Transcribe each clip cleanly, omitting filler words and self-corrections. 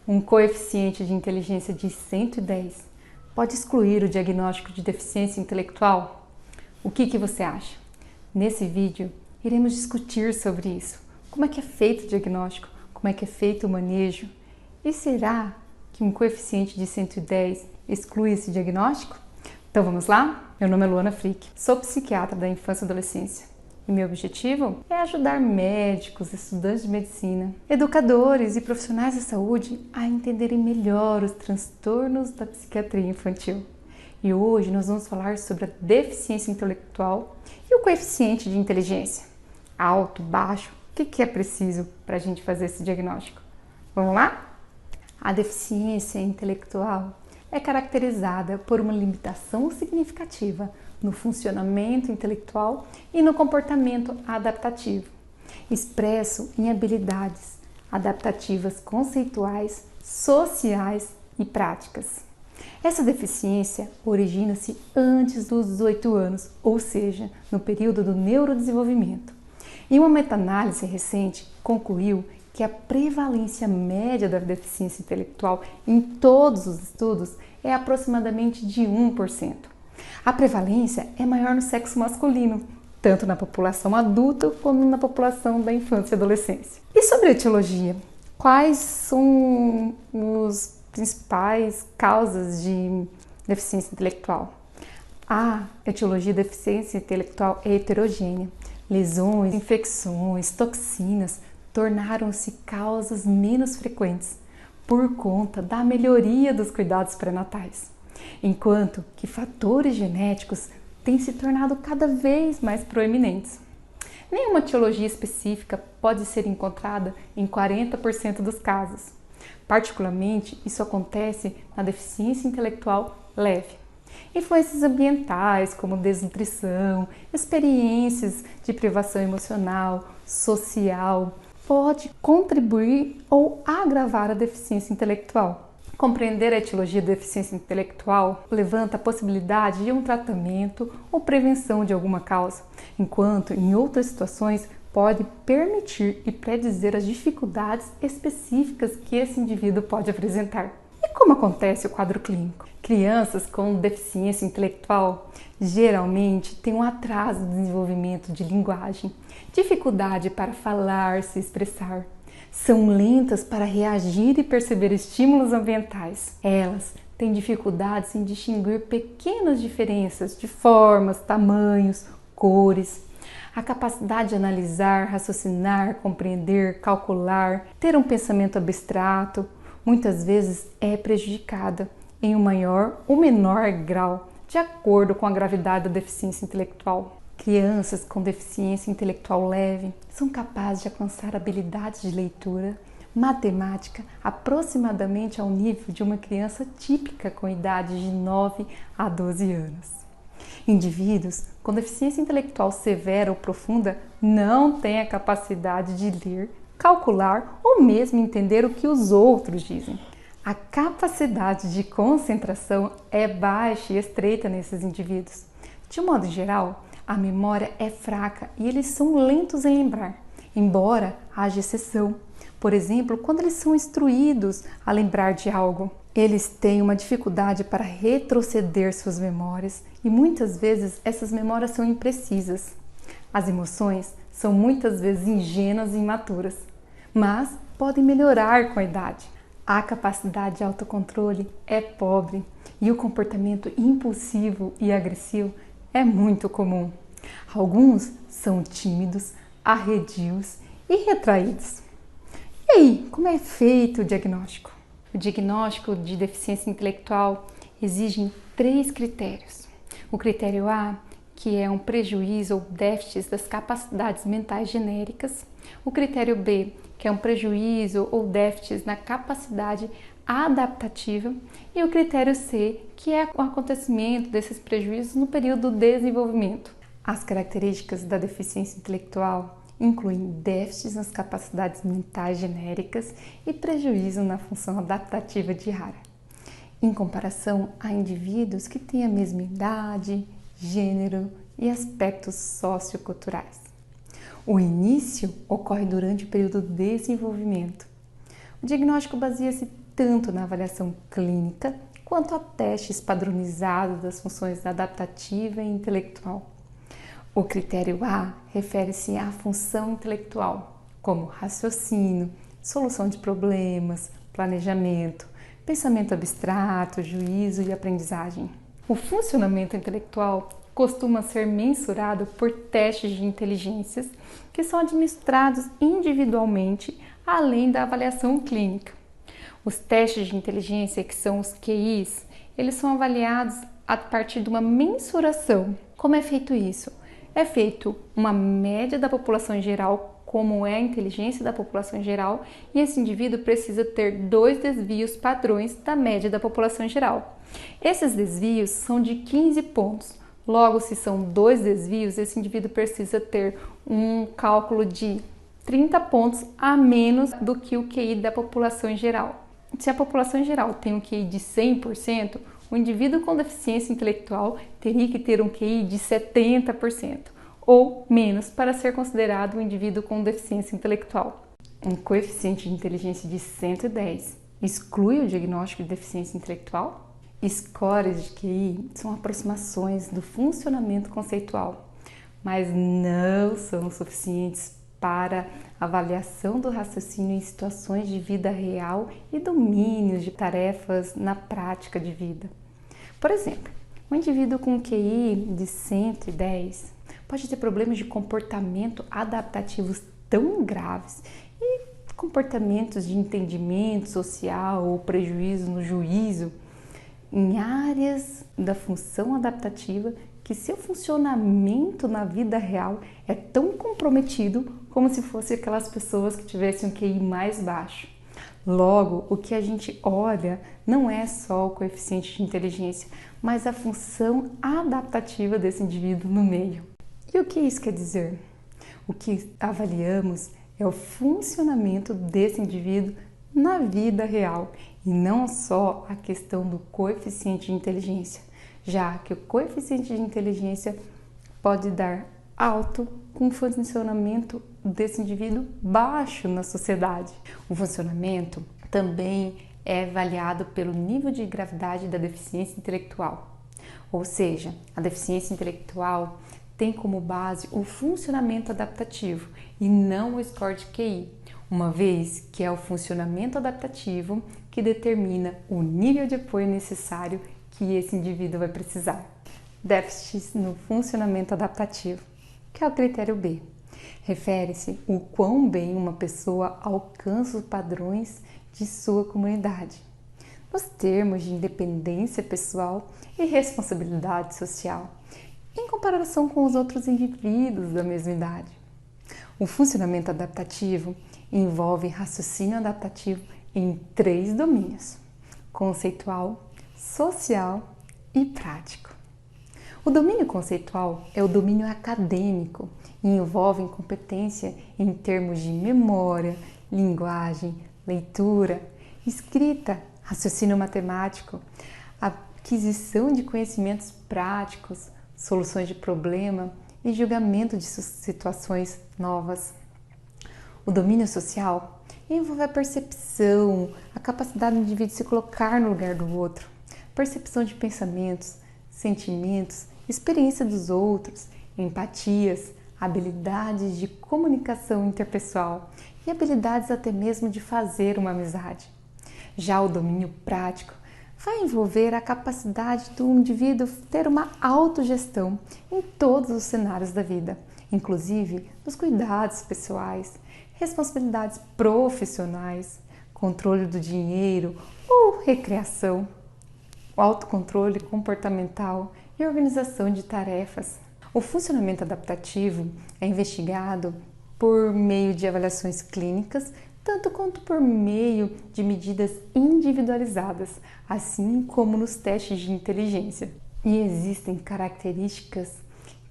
Um coeficiente de inteligência de 110 pode excluir o diagnóstico de deficiência intelectual? O que você acha? Nesse vídeo, iremos discutir sobre isso. Como é que é feito o diagnóstico? Como é que é feito o manejo? E será que um coeficiente de 110 exclui esse diagnóstico? Então vamos lá? Meu nome é Luana Frick, sou psiquiatra da infância e adolescência. E meu objetivo é ajudar médicos, estudantes de medicina, educadores e profissionais da saúde a entenderem melhor os transtornos da psiquiatria infantil. E hoje nós vamos falar sobre a deficiência intelectual e o coeficiente de inteligência. Alto, baixo, o que é preciso para a gente fazer esse diagnóstico? Vamos lá? A deficiência intelectual é caracterizada por uma limitação significativa no funcionamento intelectual e no comportamento adaptativo, expresso em habilidades adaptativas conceituais, sociais e práticas. Essa deficiência origina-se antes dos 18 anos, ou seja, no período do neurodesenvolvimento. E uma meta-análise recente concluiu que a prevalência média da deficiência intelectual em todos os estudos é aproximadamente de 1%. A prevalência é maior no sexo masculino, tanto na população adulta como na população da infância e adolescência. E sobre a etiologia? Quais são as principais causas de deficiência intelectual? A etiologia de deficiência intelectual é heterogênea. Lesões, infecções, toxinas tornaram-se causas menos frequentes por conta da melhoria dos cuidados pré-natais, enquanto que fatores genéticos têm se tornado cada vez mais proeminentes. Nenhuma etiologia específica pode ser encontrada em 40% dos casos. Particularmente, isso acontece na deficiência intelectual leve. Influências ambientais, como desnutrição, experiências de privação emocional, social, pode contribuir ou agravar a deficiência intelectual. Compreender a etiologia da deficiência intelectual levanta a possibilidade de um tratamento ou prevenção de alguma causa, enquanto em outras situações pode permitir e predizer as dificuldades específicas que esse indivíduo pode apresentar. E como acontece o quadro clínico? Crianças com deficiência intelectual geralmente têm um atraso no desenvolvimento de linguagem, dificuldade para falar, se expressar. São lentas para reagir e perceber estímulos ambientais. Elas têm dificuldades em distinguir pequenas diferenças de formas, tamanhos, cores. A capacidade de analisar, raciocinar, compreender, calcular, ter um pensamento abstrato, muitas vezes é prejudicada em um maior ou menor grau, de acordo com a gravidade da deficiência intelectual. Crianças com deficiência intelectual leve são capazes de alcançar habilidades de leitura, matemática, aproximadamente ao nível de uma criança típica com idade de 9 a 12 anos. Indivíduos com deficiência intelectual severa ou profunda não têm a capacidade de ler, calcular ou mesmo entender o que os outros dizem. A capacidade de concentração é baixa e estreita nesses indivíduos. De um modo geral, a memória é fraca e eles são lentos em lembrar, embora haja exceção. Por exemplo, quando eles são instruídos a lembrar de algo, eles têm uma dificuldade para retroceder suas memórias e muitas vezes essas memórias são imprecisas. As emoções são muitas vezes ingênuas e imaturas, mas podem melhorar com a idade. A capacidade de autocontrole é pobre e o comportamento impulsivo e agressivo é muito comum. Alguns são tímidos, arredios e retraídos. E aí, como é feito o diagnóstico? O diagnóstico de deficiência intelectual exige 3 critérios. O critério A, que é um prejuízo ou déficit das capacidades mentais genéricas. O critério B, que é um prejuízo ou déficit na capacidade adaptativa. E o critério C, que é o acontecimento desses prejuízos no período do desenvolvimento. As características da deficiência intelectual incluem déficits nas capacidades mentais genéricas e prejuízo na função adaptativa diária, em comparação a indivíduos que têm a mesma idade, gênero e aspectos socioculturais. O início ocorre durante o período de desenvolvimento. O diagnóstico baseia-se tanto na avaliação clínica quanto a testes padronizados das funções adaptativa e intelectual. O critério A refere-se à função intelectual, como raciocínio, solução de problemas, planejamento, pensamento abstrato, juízo e aprendizagem. O funcionamento intelectual costuma ser mensurado por testes de inteligências que são administrados individualmente, além da avaliação clínica. Os testes de inteligência, que são os QIs, eles são avaliados a partir de uma mensuração. Como é feito isso? É feito uma média da população em geral, como é a inteligência da população em geral, e esse indivíduo precisa ter 2 desvios padrões da média da população em geral. Esses desvios são de 15 pontos. Logo, se são 2 desvios, esse indivíduo precisa ter um cálculo de 30 pontos a menos do que o QI da população em geral. Se a população em geral tem um QI de 100%, o indivíduo com deficiência intelectual teria que ter um QI de 70% ou menos para ser considerado um indivíduo com deficiência intelectual. Um coeficiente de inteligência de 110 exclui o diagnóstico de deficiência intelectual? Scores de QI são aproximações do funcionamento conceitual, mas não são suficientes para avaliação do raciocínio em situações de vida real e domínios de tarefas na prática de vida. Por exemplo, um indivíduo com QI de 110 pode ter problemas de comportamento adaptativos tão graves e comportamentos de entendimento social ou prejuízo no juízo em áreas da função adaptativa que seu funcionamento na vida real é tão comprometido como se fosse aquelas pessoas que tivessem um QI mais baixo. Logo, o que a gente olha não é só o coeficiente de inteligência, mas a função adaptativa desse indivíduo no meio. E o que isso quer dizer? O que avaliamos é o funcionamento desse indivíduo na vida real e não só a questão do coeficiente de inteligência, já que o coeficiente de inteligência pode dar alto com o funcionamento desse indivíduo baixo na sociedade. O funcionamento também é avaliado pelo nível de gravidade da deficiência intelectual, ou seja, a deficiência intelectual tem como base o funcionamento adaptativo e não o score de QI, uma vez que é o funcionamento adaptativo que determina o nível de apoio necessário que esse indivíduo vai precisar. Déficits no funcionamento adaptativo, que é o critério B. Refere-se o quão bem uma pessoa alcança os padrões de sua comunidade, nos termos de independência pessoal e responsabilidade social, em comparação com os outros indivíduos da mesma idade. O funcionamento adaptativo envolve raciocínio adaptativo em 3 domínios: conceitual, social e prático. O domínio conceitual é o domínio acadêmico e envolve competência em termos de memória, linguagem, leitura, escrita, raciocínio matemático, aquisição de conhecimentos práticos, soluções de problema e julgamento de situações novas. O domínio social envolve a percepção, a capacidade do indivíduo de se colocar no lugar do outro, percepção de pensamentos, sentimentos, experiência dos outros, empatias, habilidades de comunicação interpessoal e habilidades até mesmo de fazer uma amizade. Já o domínio prático vai envolver a capacidade do indivíduo ter uma autogestão em todos os cenários da vida, inclusive nos cuidados pessoais, responsabilidades profissionais, controle do dinheiro ou recreação, o autocontrole comportamental e organização de tarefas. O funcionamento adaptativo é investigado por meio de avaliações clínicas, tanto quanto por meio de medidas individualizadas, assim como nos testes de inteligência. E existem características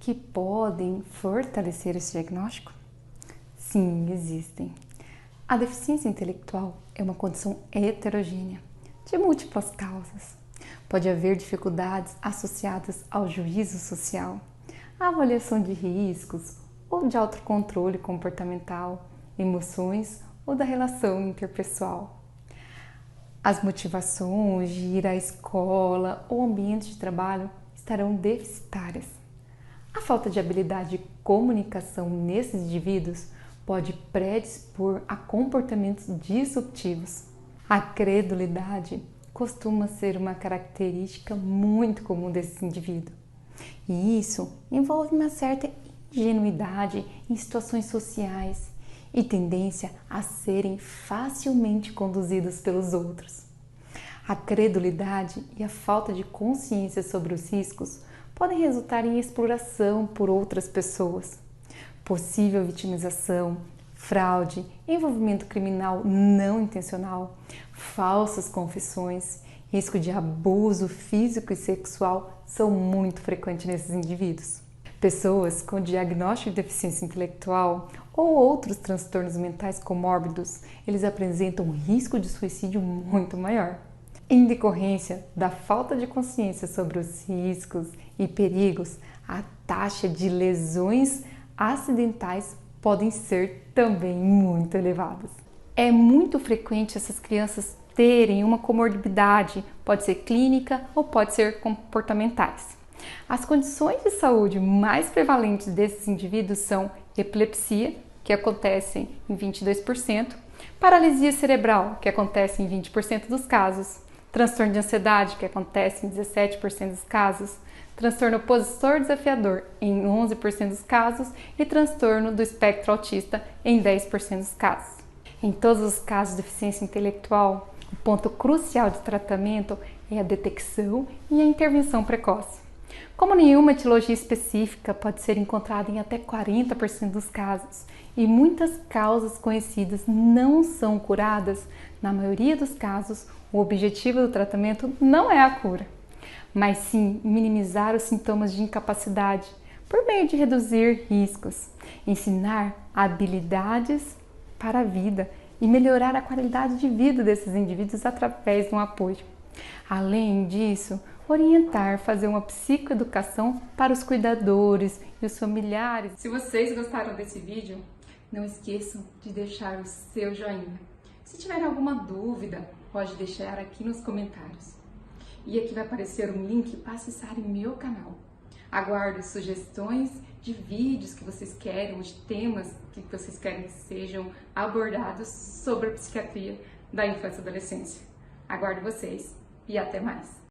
que podem fortalecer esse diagnóstico? Sim, existem. A deficiência intelectual é uma condição heterogênea, de múltiplas causas. Pode haver dificuldades associadas ao juízo social, à avaliação de riscos ou de autocontrole comportamental, emoções ou da relação interpessoal. As motivações de ir à escola ou ambiente de trabalho estarão deficitárias. A falta de habilidade de comunicação nesses indivíduos pode predispor a comportamentos disruptivos. A credulidade costuma ser uma característica muito comum desses indivíduos. E isso envolve uma certa ingenuidade em situações sociais e tendência a serem facilmente conduzidos pelos outros. A credulidade e a falta de consciência sobre os riscos podem resultar em exploração por outras pessoas, possível vitimização, fraude, envolvimento criminal não intencional, falsas confissões, risco de abuso físico e sexual são muito frequentes nesses indivíduos. Pessoas com diagnóstico de deficiência intelectual ou outros transtornos mentais comórbidos, eles apresentam um risco de suicídio muito maior. Em decorrência da falta de consciência sobre os riscos e perigos, a taxa de lesões acidentais podem ser também muito elevadas. É muito frequente essas crianças terem uma comorbidade, pode ser clínica ou pode ser comportamentais. As condições de saúde mais prevalentes desses indivíduos são epilepsia, que acontece em 22%, paralisia cerebral, que acontece em 20% dos casos, transtorno de ansiedade, que acontece em 17% dos casos, transtorno opositor desafiador em 11% dos casos e transtorno do espectro autista em 10% dos casos. Em todos os casos de deficiência intelectual, o ponto crucial de tratamento é a detecção e a intervenção precoce. Como nenhuma etiologia específica pode ser encontrada em até 40% dos casos e muitas causas conhecidas não são curadas, na maioria dos casos, o objetivo do tratamento não é a cura, mas sim minimizar os sintomas de incapacidade por meio de reduzir riscos, ensinar habilidades para a vida e melhorar a qualidade de vida desses indivíduos através de um apoio. Além disso, orientar, fazer uma psicoeducação para os cuidadores e os familiares. Se vocês gostaram desse vídeo, não esqueçam de deixar o seu joinha. Se tiver alguma dúvida, pode deixar aqui nos comentários. E aqui vai aparecer um link para acessar o meu canal. Aguardo sugestões de vídeos que vocês querem, ou de temas que vocês querem que sejam abordados sobre a psiquiatria da infância e adolescência. Aguardo vocês e até mais!